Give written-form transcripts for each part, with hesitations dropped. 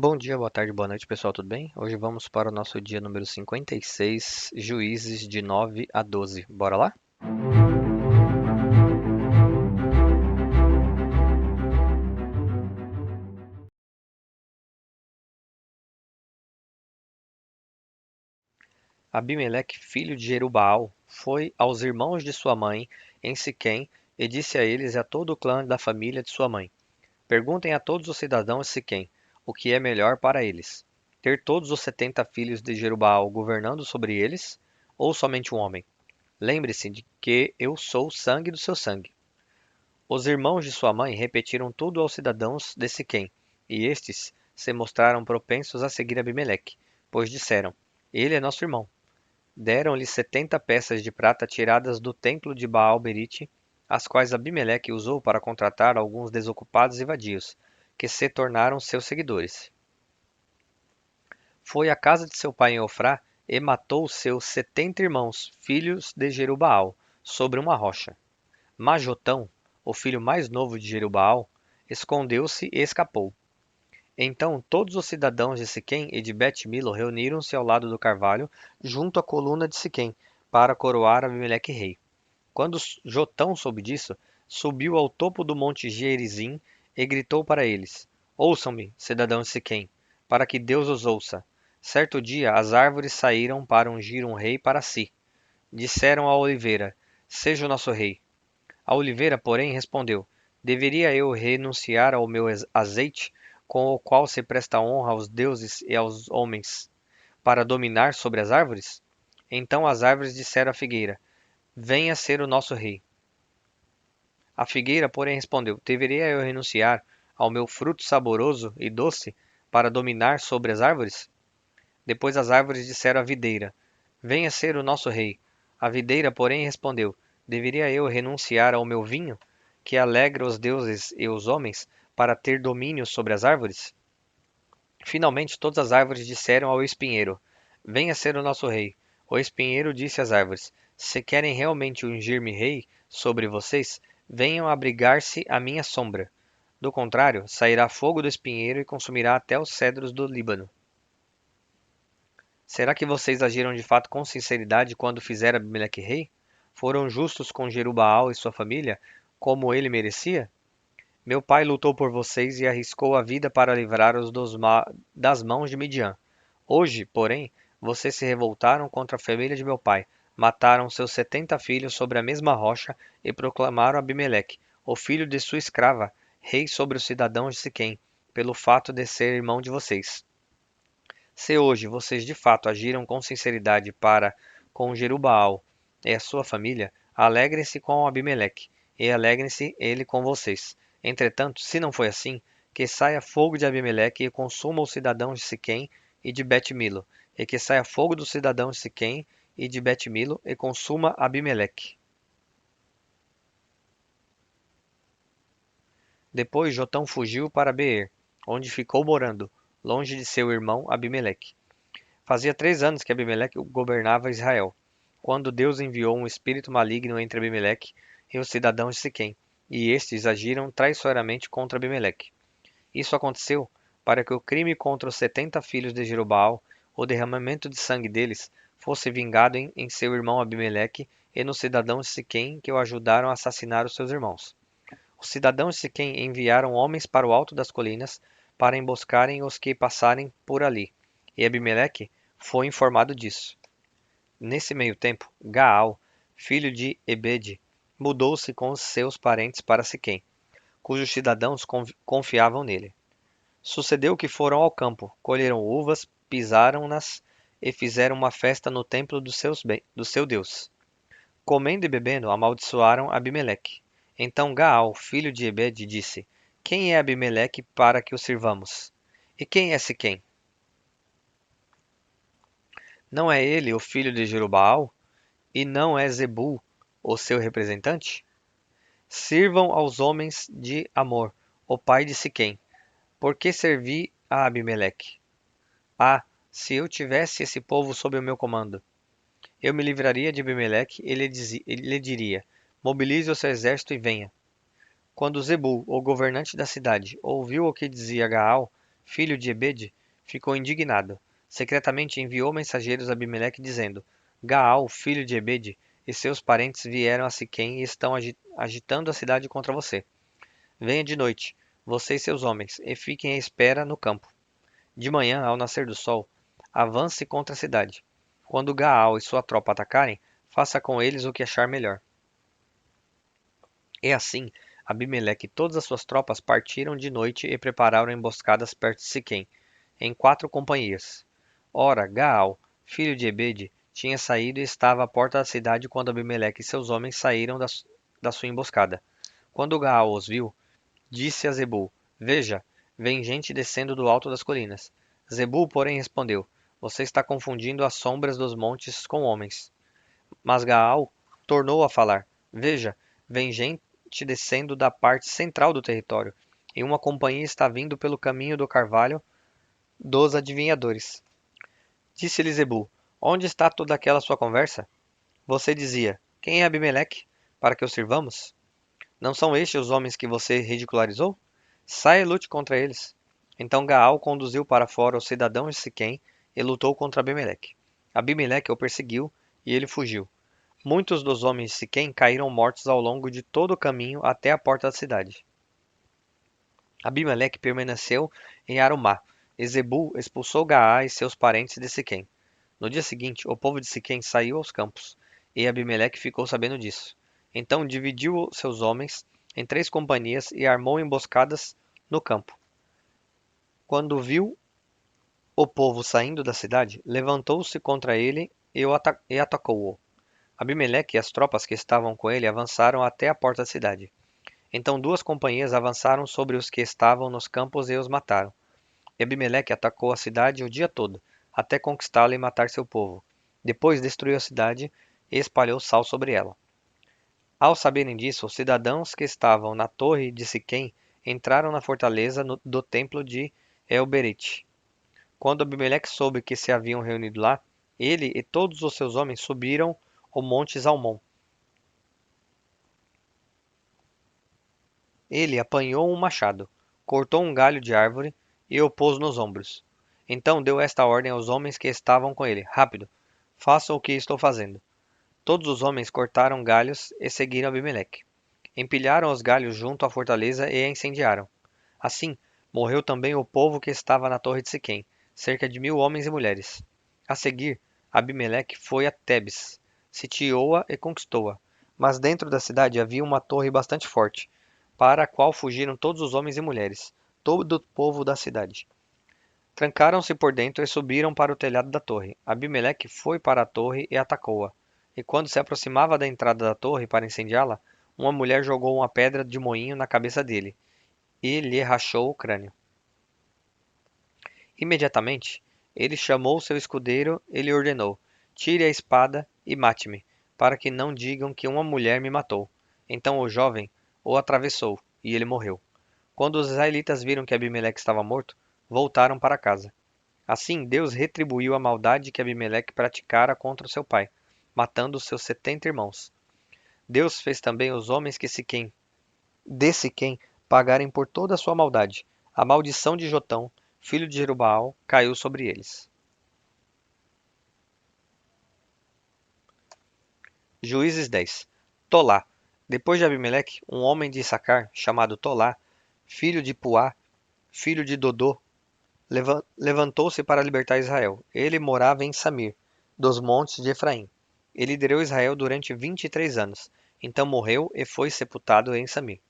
Bom dia, boa tarde, boa noite, pessoal, tudo bem? Hoje vamos para o nosso dia número 56, Juízes de 9 a 12. Bora lá? Abimeleque, filho de Jerubbaal, foi aos irmãos de sua mãe em Siquém e disse a eles e a todo o clã da família de sua mãe: Perguntem a todos os cidadãos de Siquém o que é melhor para eles: ter todos os 70 filhos de Jerubbaal governando sobre eles, ou somente um homem? Lembre-se de que eu sou o sangue do seu sangue. Os irmãos de sua mãe repetiram tudo aos cidadãos de Siquém, e estes se mostraram propensos a seguir Abimeleque, pois disseram: Ele é nosso irmão. Deram-lhe 70 peças de prata tiradas do templo de Baal-Berite, as quais Abimeleque usou para contratar alguns desocupados e vadios, que se tornaram seus seguidores. Foi à casa de seu pai em Ofrá e matou seus 70 irmãos, filhos de Jerubbaal, sobre uma rocha. Majotão, o filho mais novo de Jerubbaal, escondeu-se e escapou. Então todos os cidadãos de Siquém e de Bet-Milo reuniram-se ao lado do carvalho, junto à coluna de Siquém, para coroar Abimeleque rei. Quando Jotão soube disso, subiu ao topo do monte Gerizim e gritou para eles: Ouçam-me, cidadãos de Siquém, para que Deus os ouça. Certo dia as árvores saíram para ungir um rei para si. Disseram à oliveira: Seja o nosso rei. A oliveira, porém, respondeu: Deveria eu renunciar ao meu azeite, com o qual se presta honra aos deuses e aos homens, para dominar sobre as árvores? Então as árvores disseram à figueira: Venha ser o nosso rei. A figueira, porém, respondeu: Deveria eu renunciar ao meu fruto saboroso e doce, para dominar sobre as árvores? Depois as árvores disseram à videira: Venha ser o nosso rei. A videira, porém, respondeu: Deveria eu renunciar ao meu vinho, que alegra os deuses e os homens, para ter domínio sobre as árvores? Finalmente todas as árvores disseram ao espinheiro: Venha ser o nosso rei. O espinheiro disse às árvores: Se querem realmente ungir-me rei sobre vocês, venham abrigar-se à minha sombra. Do contrário, sairá fogo do espinheiro e consumirá até os cedros do Líbano. Será que vocês agiram de fato com sinceridade quando fizeram Abimeleque rei? Foram justos com Jerubbaal e sua família, como ele merecia? Meu pai lutou por vocês e arriscou a vida para livrar-os das mãos de Midian. Hoje, porém, vocês se revoltaram contra a família de meu pai, mataram seus 70 filhos sobre a mesma rocha e proclamaram Abimeleque, o filho de sua escrava, rei sobre os cidadãos de Siquém, pelo fato de ser irmão de vocês. Se hoje vocês de fato agiram com sinceridade para com Jerubbaal e a sua família, alegrem-se com Abimeleque, e alegrem-se ele com vocês. Entretanto, se não foi assim, que saia fogo de Abimeleque e consuma os cidadãos de Siquém e de Bet-Milo, e que saia fogo dos cidadãos de Siquém e de Bet-Milo e consuma Abimeleque. Depois Jotão fugiu para Beer, onde ficou morando, longe de seu irmão Abimeleque. Fazia 3 anos que Abimeleque governava Israel, quando Deus enviou um espírito maligno entre Abimeleque e os cidadãos de Siquém, e estes agiram traiçoeiramente contra Abimeleque. Isso aconteceu para que o crime contra os 70 filhos de Jerubbaal, o derramamento de sangue deles, fosse vingado em seu irmão Abimeleque e nos cidadãos de Siquém que o ajudaram a assassinar os seus irmãos. Os cidadãos de Siquém enviaram homens para o alto das colinas para emboscarem os que passarem por ali, e Abimeleque foi informado disso. Nesse meio tempo, Gaal, filho de Ebede, mudou-se com os seus parentes para Siquém, cujos cidadãos confiavam nele. Sucedeu que foram ao campo, colheram uvas, pisaram-nas e fizeram uma festa no templo do seu Deus. Comendo e bebendo, amaldiçoaram Abimeleque. Então Gaal, filho de Ebede, disse: Quem é Abimeleque para que o sirvamos? E quem é Siquém? Não é ele o filho de Jerubbaal? E não é Zebul o seu representante? Sirvam aos homens de Amor, o pai de Siquém. Por que servi a Abimeleque? Ah, se eu tivesse esse povo sob o meu comando! Eu me livraria de Abimeleque e lhe diria: Mobilize o seu exército e venha. Quando Zebul, o governante da cidade, ouviu o que dizia Gaal, filho de Ebede, ficou indignado. Secretamente enviou mensageiros a Abimeleque dizendo: Gaal, filho de Ebede, e seus parentes vieram a Siquém e estão agitando a cidade contra você. Venha de noite, você e seus homens, e fiquem à espera no campo. De manhã, ao nascer do sol, avance contra a cidade. Quando Gaal e sua tropa atacarem, faça com eles o que achar melhor. E assim, Abimeleque e todas as suas tropas partiram de noite e prepararam emboscadas perto de Siquém, em 4 companhias. Ora, Gaal, filho de Ebede, tinha saído e estava à porta da cidade quando Abimeleque e seus homens saíram da sua emboscada. Quando Gaal os viu, disse a Zebul: Veja, vem gente descendo do alto das colinas. Zebul, porém, respondeu: Você está confundindo as sombras dos montes com homens. Mas Gaal tornou a falar: Veja, vem gente descendo da parte central do território, e uma companhia está vindo pelo caminho do carvalho dos adivinhadores. Disse-lhe Zebul: Onde está toda aquela sua conversa? Você dizia: Quem é Abimeleque, para que o sirvamos? Não são estes os homens que você ridicularizou? Saia e lute contra eles. Então Gaal conduziu para fora os cidadãos de Siquém e lutou contra Abimeleque. Abimeleque o perseguiu e ele fugiu. Muitos dos homens de Siquém caíram mortos ao longo de todo o caminho até a porta da cidade. Abimeleque permaneceu em Arumá, e Zebul expulsou Gaá e seus parentes de Siquém. No dia seguinte, o povo de Siquém saiu aos campos, e Abimeleque ficou sabendo disso. Então dividiu seus homens em 3 companhias e armou emboscadas no campo. Quando viu o povo saindo da cidade, levantou-se contra ele e atacou-o. Abimeleque e as tropas que estavam com ele avançaram até a porta da cidade. Então 2 companhias avançaram sobre os que estavam nos campos e os mataram. E Abimeleque atacou a cidade o dia todo, até conquistá-la e matar seu povo. Depois destruiu a cidade e espalhou sal sobre ela. Ao saberem disso, os cidadãos que estavam na torre de Siquém entraram na fortaleza do templo de Elberite. Quando Abimeleque soube que se haviam reunido lá, ele e todos os seus homens subiram o monte Zalmon. Ele apanhou um machado, cortou um galho de árvore e o pôs nos ombros. Então deu esta ordem aos homens que estavam com ele: Rápido, façam o que estou fazendo. Todos os homens cortaram galhos e seguiram Abimeleque. Empilharam os galhos junto à fortaleza e a incendiaram. Assim, morreu também o povo que estava na torre de Siquém, cerca de 1000 homens e mulheres. A seguir, Abimeleque foi a Tebes, sitiou-a e conquistou-a. Mas dentro da cidade havia uma torre bastante forte, para a qual fugiram todos os homens e mulheres, todo o povo da cidade. Trancaram-se por dentro e subiram para o telhado da torre. Abimeleque foi para a torre e atacou-a. E quando se aproximava da entrada da torre para incendiá-la, uma mulher jogou uma pedra de moinho na cabeça dele e lhe rachou o crânio. Imediatamente, ele chamou seu escudeiro e lhe ordenou: Tire a espada e mate-me, para que não digam que uma mulher me matou. Então o jovem o atravessou e ele morreu. Quando os israelitas viram que Abimeleque estava morto, voltaram para casa. Assim, Deus retribuiu a maldade que Abimeleque praticara contra seu pai, matando os seus 70 irmãos. Deus fez também os homens de Siquém pagarem por toda a sua maldade. A maldição de Jotão, filho de Jerubaal, caiu sobre eles. Juízes 10. Tolá. Depois de Abimeleque, um homem de Issacar, chamado Tolá, filho de Puá, filho de Dodô, levantou-se para libertar Israel. Ele morava em Samir, dos montes de Efraim. Ele liderou Israel durante 23 anos. Então morreu e foi sepultado em Samir.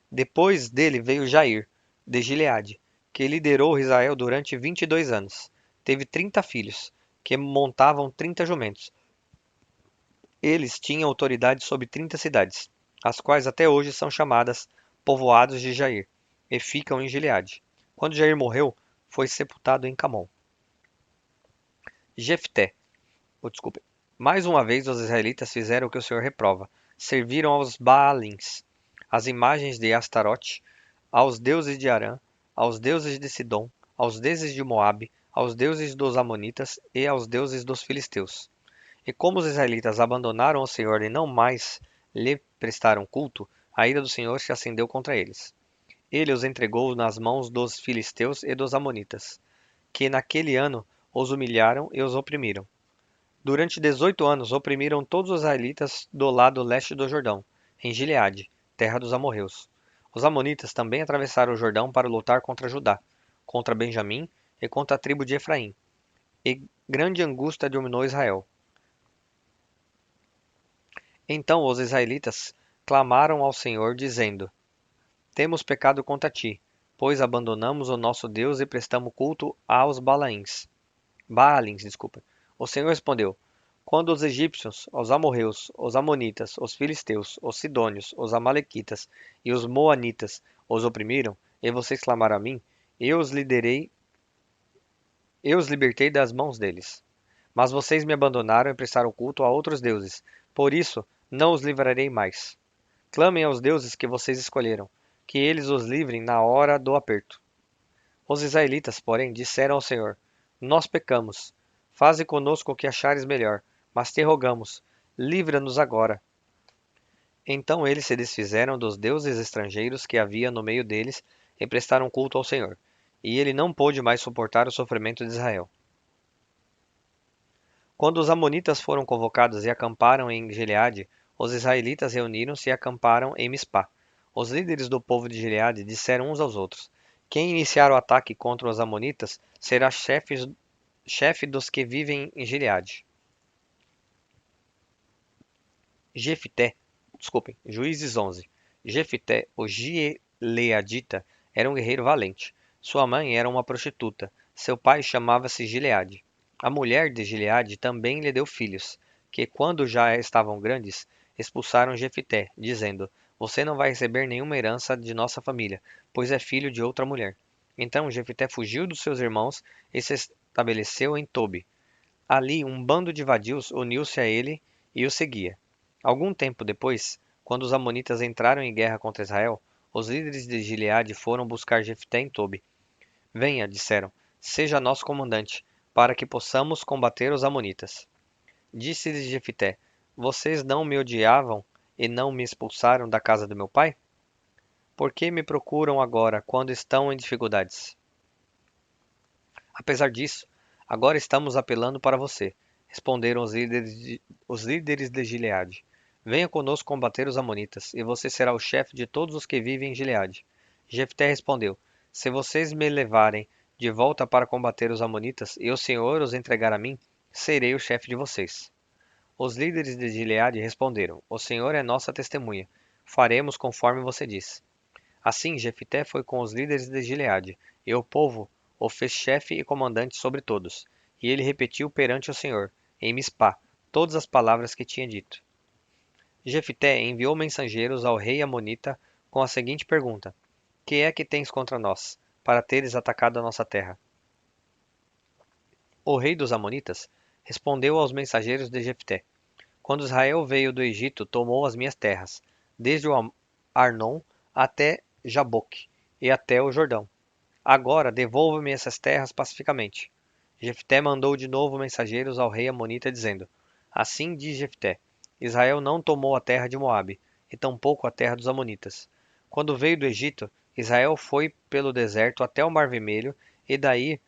Depois dele veio Jair, de Gileade, que liderou Israel durante 22 anos. Teve 30 filhos, que montavam 30 jumentos. Eles tinham autoridade sobre 30 cidades, as quais até hoje são chamadas povoados de Jair, e ficam em Gileade. Quando Jair morreu, foi sepultado em Camon. Jefté, desculpe. Mais uma vez os israelitas fizeram o que o Senhor reprova. Serviram aos Baalins, às imagens de Astarote, aos deuses de Arã, aos deuses de Sidom, aos deuses de Moabe, aos deuses dos Amonitas e aos deuses dos Filisteus. E como os israelitas abandonaram o Senhor e não mais lhe prestaram culto, a ira do Senhor se acendeu contra eles. Ele os entregou nas mãos dos filisteus e dos amonitas, que naquele ano os humilharam e os oprimiram. Durante 18 anos oprimiram todos os israelitas do lado leste do Jordão, em Gileade, terra dos amorreus. Os amonitas também atravessaram o Jordão para lutar contra Judá, contra Benjamim e contra a tribo de Efraim, e grande angústia dominou Israel. Então os israelitas clamaram ao Senhor, dizendo: Temos pecado contra ti, pois abandonamos o nosso Deus e prestamos culto aos Baalins, desculpa. O Senhor respondeu: Quando os egípcios, os amorreus, os amonitas, os filisteus, os sidônios, os amalequitas e os moanitas os oprimiram, e vocês clamaram a mim, eu os liderei, eu os libertei das mãos deles. Mas vocês me abandonaram e prestaram culto a outros deuses. Por isso, não os livrarei mais. Clamem aos deuses que vocês escolheram, que eles os livrem na hora do aperto. Os israelitas, porém, disseram ao Senhor: Nós pecamos. Faze conosco o que achares melhor, mas te rogamos, livra-nos agora. Então eles se desfizeram dos deuses estrangeiros que havia no meio deles e prestaram culto ao Senhor. E ele não pôde mais suportar o sofrimento de Israel. Quando os amonitas foram convocados e acamparam em Gileade, os israelitas reuniram-se e acamparam em Mispá. Os líderes do povo de Gileade disseram uns aos outros: Quem iniciar o ataque contra os amonitas será chefe dos que vivem em Gileade. Jefité, desculpem, Juízes 11. Jefité, o gileadita, era um guerreiro valente. Sua mãe era uma prostituta. Seu pai chamava-se Gileade. A mulher de Gileade também lhe deu filhos, que quando já estavam grandes, expulsaram Jefité, dizendo: Você não vai receber nenhuma herança de nossa família, pois é filho de outra mulher. Então Jefité fugiu dos seus irmãos e se estabeleceu em Tobi. Ali um bando de vadios uniu-se a ele e o seguia. Algum tempo depois, quando os amonitas entraram em guerra contra Israel, os líderes de Gileade foram buscar Jefté em Tobi. Venha, disseram, seja nosso comandante, para que possamos combater os amonitas. Disse-lhes Jefté: Vocês não me odiavam e não me expulsaram da casa do meu pai? Por que me procuram agora, quando estão em dificuldades? Apesar disso, agora estamos apelando para você, responderam os líderes de Gileade. Venha conosco combater os amonitas, e você será o chefe de todos os que vivem em Gileade. Jefté respondeu: Se vocês me levarem de volta para combater os amonitas, e o Senhor os entregar a mim, serei o chefe de vocês. Os líderes de Gileade responderam: O Senhor é nossa testemunha. Faremos conforme você diz. Assim Jefté foi com os líderes de Gileade, e o povo o fez chefe e comandante sobre todos. E ele repetiu perante o Senhor, em Mispá, todas as palavras que tinha dito. Jefté enviou mensageiros ao rei amonita com a seguinte pergunta: Que é que tens contra nós, para teres atacado a nossa terra? O rei dos amonitas respondeu aos mensageiros de Jefté: Quando Israel veio do Egito, tomou as minhas terras, desde o Arnon até Jaboque e até o Jordão. Agora devolva-me essas terras pacificamente. Jefté mandou de novo mensageiros ao rei amonita dizendo: Assim diz Jefté: Israel não tomou a terra de Moabe, e tampouco a terra dos amonitas. Quando veio do Egito, Israel foi pelo deserto até o Mar Vermelho e daí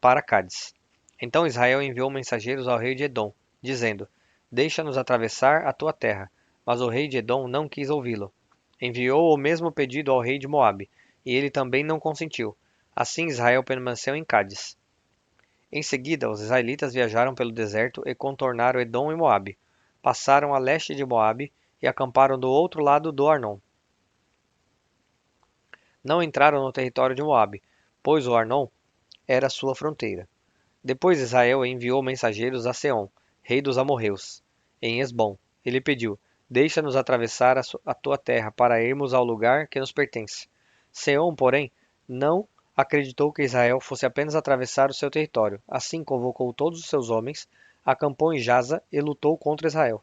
para Cádiz. Então Israel enviou mensageiros ao rei de Edom, dizendo: Deixa-nos atravessar a tua terra. Mas o rei de Edom não quis ouvi-lo. Enviou o mesmo pedido ao rei de Moabe, e ele também não consentiu. Assim Israel permaneceu em Cádiz. Em seguida, os israelitas viajaram pelo deserto e contornaram Edom e Moabe. Passaram a leste de Moabe e acamparam do outro lado do Arnon. Não entraram no território de Moabe, pois o Arnon era sua fronteira. Depois Israel enviou mensageiros a Seom, rei dos amorreus, em Esbom. Ele pediu: Deixa-nos atravessar a tua terra para irmos ao lugar que nos pertence. Seom, porém, não acreditou que Israel fosse apenas atravessar o seu território. Assim convocou todos os seus homens, acampou em Jaza e lutou contra Israel.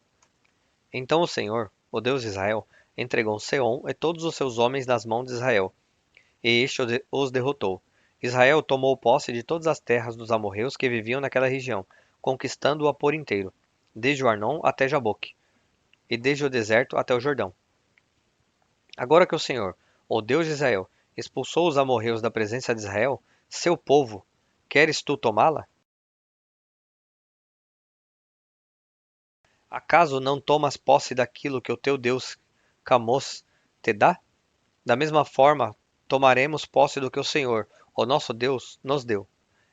Então o Senhor, o Deus de Israel, entregou Seom e todos os seus homens nas mãos de Israel, e este os derrotou. Israel tomou posse de todas as terras dos amorreus que viviam naquela região, conquistando-a por inteiro, desde o Arnon até Jaboque, e desde o deserto até o Jordão. Agora que o Senhor, o Deus de Israel, expulsou os amorreus da presença de Israel, seu povo, queres tu tomá-la? Acaso não tomas posse daquilo que o teu Deus Camós te dá? Da mesma forma, tomaremos posse do que o Senhor, o nosso Deus, nos deu.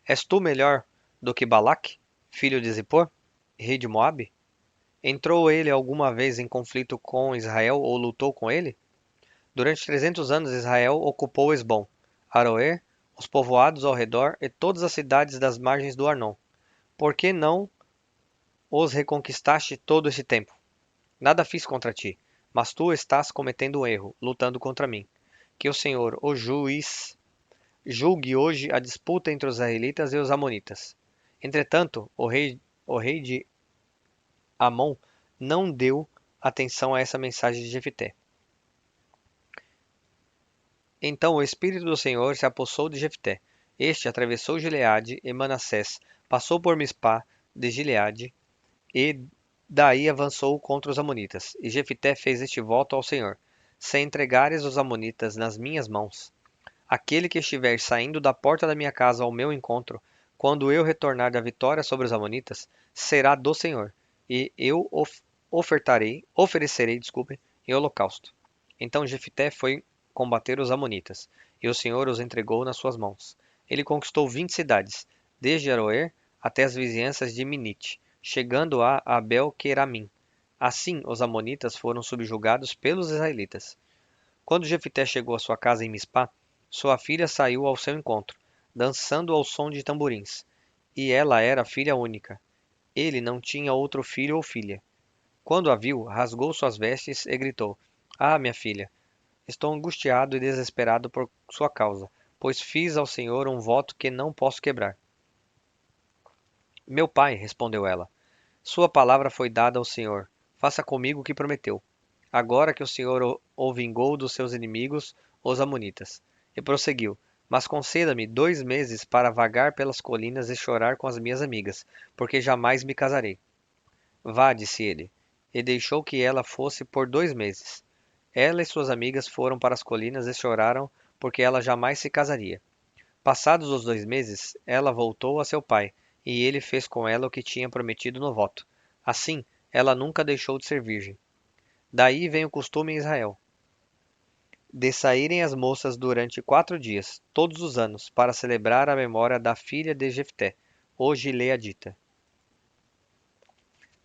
És tu melhor do que Balaque, filho de Zippor, rei de Moabe? Entrou ele alguma vez em conflito com Israel ou lutou com ele? Durante 300 anos Israel ocupou Esbom, Aroer, os povoados ao redor e todas as cidades das margens do Arnon. Por que não os reconquistaste todo esse tempo? Nada fiz contra ti, mas tu estás cometendo um erro, lutando contra mim. Que o Senhor, o juiz, julgue hoje a disputa entre os israelitas e os amonitas. Entretanto, o rei de Amon não deu atenção a essa mensagem de Jefté. Então o espírito do Senhor se apossou de Jefté. Este atravessou Gileade e Manassés, passou por Mispá de Gileade e daí avançou contra os amonitas. E Jefté fez este voto ao Senhor: Se entregares os amonitas nas minhas mãos, aquele que estiver saindo da porta da minha casa ao meu encontro, quando eu retornar da vitória sobre os amonitas, será do Senhor, e eu oferecerei, em holocausto. Então Jefté foi combater os amonitas, e o Senhor os entregou nas suas mãos. Ele conquistou 20 cidades, desde Aroer até as vizinhanças de Minite, chegando a Abel-queramim. Assim, os amonitas foram subjugados pelos israelitas. Quando Jefté chegou à sua casa em Mispá, sua filha saiu ao seu encontro, dançando ao som de tamborins. E ela era filha única. Ele não tinha outro filho ou filha. Quando a viu, rasgou suas vestes e gritou: Ah, minha filha, estou angustiado e desesperado por sua causa, pois fiz ao Senhor um voto que não posso quebrar. Meu pai, respondeu ela, sua palavra foi dada ao Senhor. Faça comigo o que prometeu. Agora que o Senhor o vingou dos seus inimigos, os amonitas. E prosseguiu: Mas conceda-me 2 meses para vagar pelas colinas e chorar com as minhas amigas, porque jamais me casarei. Vá, disse ele, e deixou que ela fosse por 2 meses. Ela e suas amigas foram para as colinas e choraram, porque ela jamais se casaria. Passados os 2 meses, ela voltou a seu pai, e ele fez com ela o que tinha prometido no voto. Assim, ela nunca deixou de ser virgem. Daí vem o costume em Israel, de saírem as moças durante 4 dias, todos os anos, para celebrar a memória da filha de Jefté, o gileadita.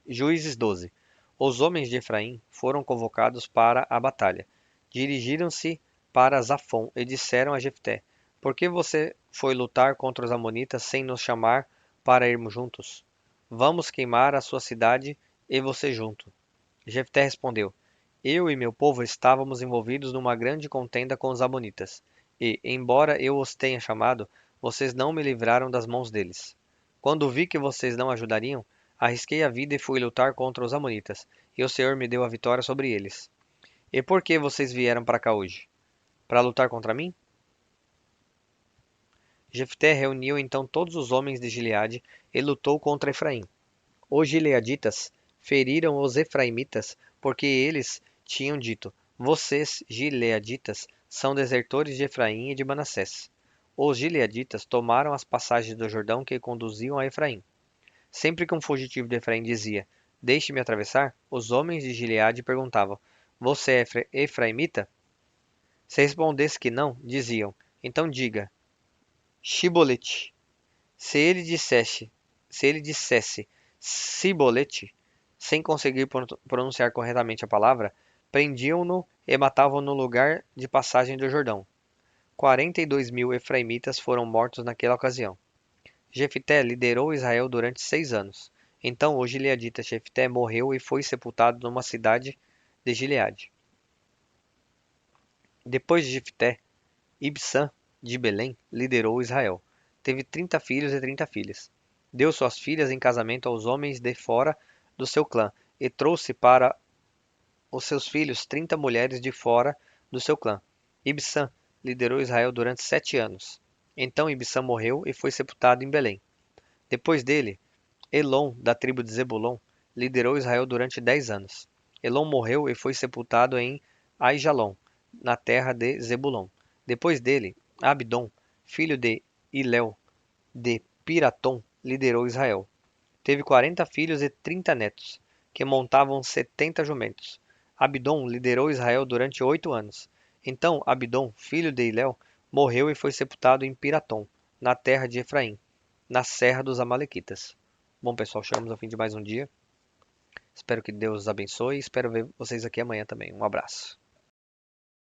Juízes 12. Os homens de Efraim foram convocados para a batalha. Dirigiram-se para Zafon e disseram a Jefté: Por que você foi lutar contra os amonitas sem nos chamar para irmos juntos? Vamos queimar a sua cidade e você junto. Jefté respondeu: Eu e meu povo estávamos envolvidos numa grande contenda com os amonitas, e, embora eu os tenha chamado, vocês não me livraram das mãos deles. Quando vi que vocês não ajudariam, arrisquei a vida e fui lutar contra os amonitas, e o Senhor me deu a vitória sobre eles. E por que vocês vieram para cá hoje? Para lutar contra mim? Jefté reuniu então todos os homens de Gileade e lutou contra Efraim. Os gileaditas feriram os efraimitas, porque eles tinham dito: Vocês, gileaditas, são desertores de Efraim e de Manassés. Os gileaditas tomaram as passagens do Jordão que conduziam a Efraim. Sempre que um fugitivo de Efraim dizia: Deixe-me atravessar, os homens de Gileade perguntavam: Você é efraimita? Se respondesse que não, diziam: Então diga: Shibolete. Se ele dissesse Cibolete, sem conseguir pronunciar corretamente a palavra, prendiam-no e matavam no lugar de passagem do Jordão. 42.000 efraimitas foram mortos naquela ocasião. Jefté liderou Israel durante 6 anos. Então o gileadita Jefté morreu e foi sepultado numa cidade de Gileade. Depois de Jefté, Ibsã de Belém liderou Israel. Teve 30 filhos e 30 filhas. Deu suas filhas em casamento aos homens de fora do seu clã e trouxe para os seus filhos 30 mulheres de fora do seu clã. Ibsã liderou Israel durante 7 anos. Então Ibsã morreu e foi sepultado em Belém. Depois dele, Elon, da tribo de Zebulon, liderou Israel durante 10 anos. Elon morreu e foi sepultado em Aijalon, na terra de Zebulon. Depois dele, Abdom, filho de Hilel, de Piratom, liderou Israel. Teve 40 filhos e 30 netos, que montavam 70 jumentos. Abdom liderou Israel durante 8 anos. Então Abdom, filho de Hilel, morreu e foi sepultado em Piratom, na terra de Efraim, na serra dos Amalequitas. Bom, pessoal, chegamos ao fim de mais um dia. Espero que Deus os abençoe e espero ver vocês aqui amanhã também. Um abraço.